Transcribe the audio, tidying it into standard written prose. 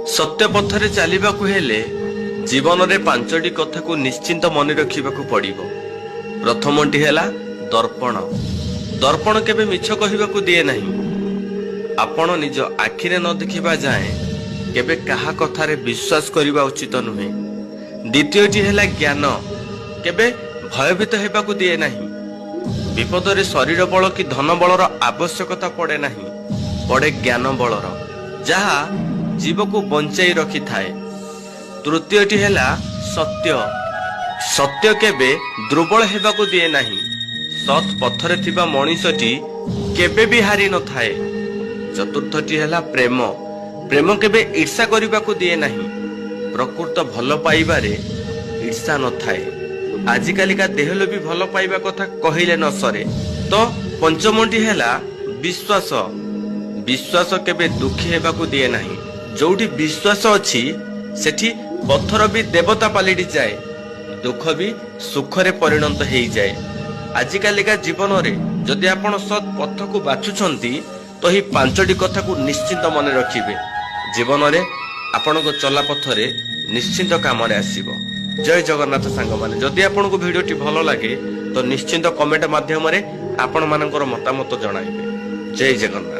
सत्य पथरे चलिबाकु हेले जीवन रे पांचटी कथा को निश्चिंत मन रखिबाकु पड़िबो। प्रथमटी हेला दर्पण। दर्पण केबे मिछ कहिबाकु दिए नाही। आपण निज आखिरे न देखिबा जाए केबे काहा कथारे विश्वास करिबा उचित नुहे। द्वितीयटी हेला ज्ञान। केबे भयभीत हेबाकु दिए नाही। विपद रे शरीर बल कि धन बलर आवश्यकता पड़े नाही, पड़े ज्ञान बलर जहा जीव को बंचाई रखि थाए। तृतीयटी हेला सत्य। सत्य केबे दुर्बल हेबाकु दिए नाही। सत पथरे थिबा मनीषटी केबे भी हारि न थाए। चतुर्थटी हेला प्रेम। प्रेम केबे ईर्षा करिबाकु दिए नाही। प्रकृत भल पाइबारे ईर्षा न थाए। आजिकालिका देहलो भी भल पाइबा कथा कहिले न सरे। तो पंचमटी हेला विश्वास। विश्वास केबे दुखी हेबाकु दिए नाही। जोठी विश्वास अछि सेठी पत्थर भी देवता पालिटी जाए, दुख भी सुखरे परिणत हेई जाए। आजिकालिका जीवन रे जदि आपण सत पथ को बाछुछंती तो ही पांचटी कथा को निश्चिंत मन रखिबे। जीवन रे आपण को चला पथरे निश्चिंत काम रे आसीबो। जय जगन्नाथ सांग माने। जदि आपण को वीडियोटी भलो लागे तो निश्चिंत कमेंट माध्यम रे आपण मानकर मतामत जणाइबे। जय जगन्नाथ।